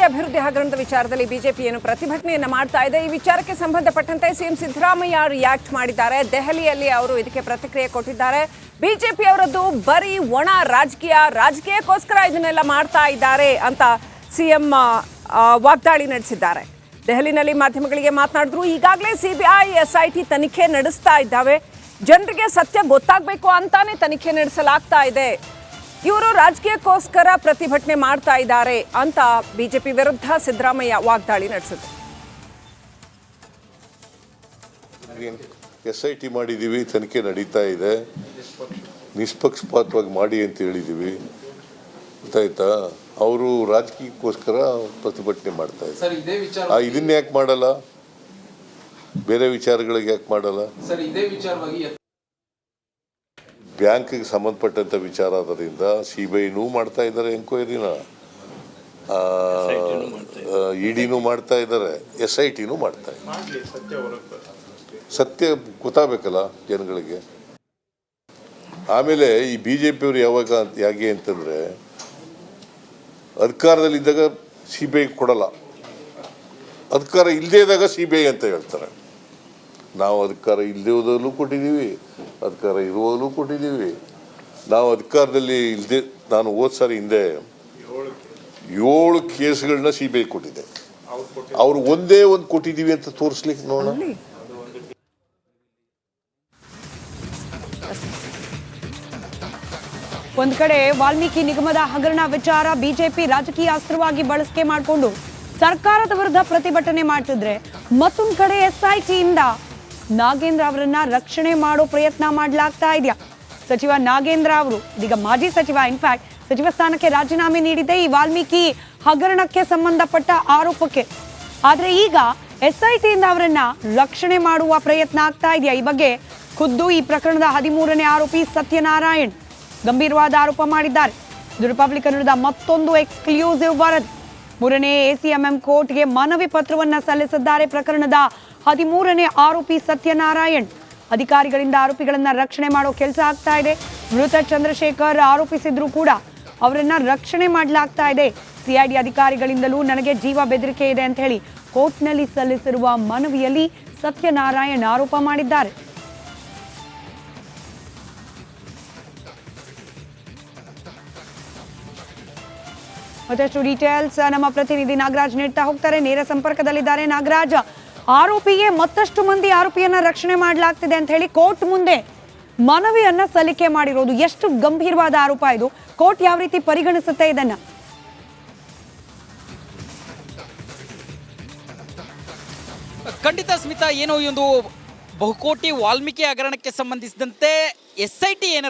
ಅಭಿವೃದ್ಧಿ ಹಗರಣದ ವಿಚಾರದಲ್ಲಿ ಬಿಜೆಪಿ ಏನು ಪ್ರತಿಭಟನೆಯನ್ನ ಮಾಡ್ತಾ ಇದೆ. ಈ ವಿಚಾರಕ್ಕೆ ಸಂಬಂಧಪಟ್ಟಂತೆ ಸಿಎಂ ಸಿದ್ದರಾಮಯ್ಯ ರಿಯಾಕ್ಟ್ ಮಾಡಿದ್ದಾರೆ. ದೆಹಲಿಯಲ್ಲಿ ಅವರು ಇದಕ್ಕೆ ಪ್ರತಿಕ್ರಿಯೆ ಕೊಟ್ಟಿದ್ದಾರೆ. ಬಿಜೆಪಿ ಅವರದ್ದು ಬರೀ ಒಣ ರಾಜಕೀಯಕ್ಕೋಸ್ಕರ ಇದನ್ನೆಲ್ಲ ಮಾಡ್ತಾ ಇದ್ದಾರೆ ಅಂತ ಸಿಎಂ ವಾಗ್ದಾಳಿ ನಡೆಸಿದ್ದಾರೆ. ದೆಹಲಿನಲ್ಲಿ ಮಾಧ್ಯಮಗಳಿಗೆ ಮಾತನಾಡಿದ್ರು. ಈಗಾಗಲೇ ಸಿಬಿಐ ಎಸ್ಐಟಿ ತನಿಖೆ ನಡೆಸ್ತಾ ಇದ್ದಾವೆ. ಜನರಿಗೆ ಸತ್ಯ ಗೊತ್ತಾಗಬೇಕು ಅಂತಾನೆ ತನಿಖೆ ನಡೆಸಲಾಗ್ತಾ ಇದೆ. ಇವರು ರಾಜಕೀಯಕ್ಕೋಸ್ಕರ ಪ್ರತಿಭಟನೆ ಮಾಡ್ತಾ ಇದ್ದಾರೆ ಅಂತ ಬಿಜೆಪಿ ವಿರುದ್ಧ ಸಿದ್ದರಾಮಯ್ಯ ವಾಗ್ದಾಳಿ ನಡೆಸಿದ್ರು. ಎಸ್ಐಟಿ ಮಾಡಿದೀವಿ, ತನಿಖೆ ನಡೀತಾ ಇದೆ, ನಿಷ್ಪಕ್ಷಪಾತವಾಗಿ ಮಾಡಿ ಅಂತ ಹೇಳಿದೀವಿ. ಗೊತ್ತಾಯ್ತಾ? ಅವರು ರಾಜಕೀಯಕ್ಕೋಸ್ಕರ ಪ್ರತಿಭಟನೆ ಮಾಡ್ತಾ ಇದ್ದಾರೆ. ಇದನ್ನ ಯಾಕೆ ಮಾಡಲ್ಲ? ಬೇರೆ ವಿಚಾರಗಳಿಗೆ ಯಾಕೆ ಮಾಡಲ್ಲ? ಬ್ಯಾಂಕ್ಗೆ ಸಂಬಂಧಪಟ್ಟಂತ ವಿಚಾರ ಆದ್ರಿಂದ ಸಿಬಿಐನೂ ಮಾಡ್ತಾ ಇದ್ದಾರೆ, ಎಂಕ್ವೈರಿನ ಇಡಿನೂ ಮಾಡ್ತಾ ಇದ್ದಾರೆ, ಎಸ್ಐಟಿನೂ ಮಾಡ್ತಾ ಇದ್ದಾರೆ. ಸತ್ಯ ಗೊತ್ತಾಗಬೇಕಲ್ಲ ಜನಗಳಿಗೆ. ಆಮೇಲೆ ಈ ಬಿಜೆಪಿಯವರು ಯಾಕೆ ಅಂತಂದ್ರೆ ಅಧಿಕಾರದಲ್ಲಿದ್ದಾಗ ಸಿಬಿಐ ಕೊಡಲ್ಲ, ಅಧಿಕಾರ ಇಲ್ಲದೇ ಇದ್ದಾಗ ಸಿಬಿಐ ಅಂತ ಹೇಳ್ತಾರೆ. ನಾವು ಅಧಿಕಾರ ಇಲ್ಲದೆ ಹೋದಲ್ಲೂ ಕೊಟ್ಟಿದ್ದೀವಿ, ಅಧಿಕಾರ ಇರುವಾಗಲೂ ಕೊಟ್ಟಿದ್ದೀವಿ. ನಾವು ಅಧಿಕಾರದಲ್ಲಿ ಇಲ್ಲದೆ, ನಾನು ಹೋದ ಸಾರಿ ಹಿಂದೆ 7 ಕೇಸ್ಗಳನ್ನ ಸಿಬಿಐ ಕೊಟ್ಟಿದ್ದೆ. ಅವ್ರು ಒಂದೇ ಒಂದು ಕೊಟ್ಟಿದ್ದೀವಿ ಅಂತ ತೋರಿಸ್ಲಿಕ್ಕೆ ನೋಡೋಣ. ಒಂದ್ ಕಡೆ ವಾಲ್ಮೀಕಿ ನಿಗಮದ ಹಗರಣ ವಿಚಾರ ಬಿಜೆಪಿ ರಾಜಕೀಯ ಅಸ್ತ್ರವಾಗಿ ಬಳಕೆ ಮಾಡಿಕೊಂಡು ಸರ್ಕಾರದ ವಿರುದ್ಧ ಪ್ರತಿಭಟನೆ ಮಾಡ್ತಿದ್ರೆ, ಮತ್ತೊಂದ್ ಕಡೆ ಎಸ್ಐಟಿಯಿಂದ ನಾಗೇಂದ್ರ ಅವರನ್ನ ರಕ್ಷಣೆ ಮಾಡೋ ಪ್ರಯತ್ನ ಮಾಡಲಾಗ್ತಾ ಇದೆಯಾ? ಸಚಿವ ನಾಗೇಂದ್ರ ಅವರು ಇದೀಗ ಮಾಜಿ ಸಚಿವ, ಇನ್ಫ್ಯಾಕ್ಟ್ ಸಚಿವ ಸ್ಥಾನಕ್ಕೆ ರಾಜೀನಾಮೆ ನೀಡಿದೆ ಈ ವಾಲ್ಮೀಕಿ ಹಗರಣಕ್ಕೆ ಸಂಬಂಧಪಟ್ಟ ಆರೋಪಕ್ಕೆ. ಆದ್ರೆ ಈಗ ಎಸ್ಐಟಿಯಿಂದ ಅವರನ್ನ ರಕ್ಷಣೆ ಮಾಡುವ ಪ್ರಯತ್ನ ಆಗ್ತಾ ಇದೆಯಾ? ಈ ಬಗ್ಗೆ ಖುದ್ದು ಈ ಪ್ರಕರಣದ 13ನೇ ಆರೋಪಿ ಸತ್ಯನಾರಾಯಣ್ ಗಂಭೀರವಾದ ಆರೋಪ ಮಾಡಿದ್ದಾರೆ. ಇದು ರಿಪಬ್ಲಿಕ್ ಕನ್ನಡದ ಮತ್ತೊಂದು ಎಕ್ಸ್ಕ್ಲೂಸಿವ್ ವರದಿ. 3ನೇ ಎಸಿಎಂಎಂ ಕೋರ್ಟ್ಗೆ ಮನವಿ ಪತ್ರವನ್ನ ಸಲ್ಲಿಸಿದ್ದಾರೆ ಪ್ರಕರಣದ 13ನೇ ಆರೋಪಿ ಸತ್ಯನಾರಾಯಣ್. ಅಧಿಕಾರಿಗಳಿಂದ ಆರೋಪಿಗಳನ್ನ ರಕ್ಷಣೆ ಮಾಡೋ ಕೆಲಸ ಆಗ್ತಾ ಇದೆ. ಮೃತ ಚಂದ್ರಶೇಖರ್ ಆರೋಪಿಸಿದ್ರು ಕೂಡ ಅವರನ್ನ ರಕ್ಷಣೆ ಮಾಡಲಾಗ್ತಾ ಇದೆ. ಸಿಐಡಿ ಅಧಿಕಾರಿಗಳಿಂದಲೂ ನನಗೆ ಜೀವ ಬೆದರಿಕೆ ಇದೆ ಅಂತ ಹೇಳಿ ಕೋರ್ಟ್ನಲ್ಲಿ ಸಲ್ಲಿಸಿರುವ ಮನವಿಯಲ್ಲಿ ಸತ್ಯನಾರಾಯಣ್ ಆರೋಪ ಮಾಡಿದ್ದಾರೆ. ಮತ್ತಷ್ಟು ಡೀಟೇಲ್ಸ್ ನಮ್ಮ ಪ್ರತಿನಿಧಿ ನಾಗರಾಜ್ ನೀಡ್ತಾ ಹೋಗ್ತಾರೆ. ನೇರ ಸಂಪರ್ಕದಲ್ಲಿದ್ದಾರೆ ನಾಗರಾಜ್. ಆರೋಪಿಗೆ ಮತ್ತಷ್ಟು ಮಂದಿ ಆರೋಪಿಯನ್ನ ರಕ್ಷಣೆ ಮಾಡಲಾಗ್ತಿದೆ ಅಂತ ಹೇಳಿ ಕೋರ್ಟ್ ಮುಂದೆ ಮನವಿಯನ್ನ ಸಲ್ಲಿಕೆ ಮಾಡಿರೋದು ಎಷ್ಟು ಗಂಭೀರವಾದ ಆರೋಪ ಇದು? ಕೋರ್ಟ್ ಯಾವ ರೀತಿ ಪರಿಗಣಿಸುತ್ತೆ ಇದನ್ನ? ಖಂಡಿತ ಸ್ಮಿತಾ, ಏನೋ ಈ ಒಂದು ಬಹುಕೋಟಿ ವಾಲ್ಮೀಕಿ ಹಗರಣಕ್ಕೆ ಸಂಬಂಧಿಸಿದಂತೆ ಎಸ್ಐಟಿ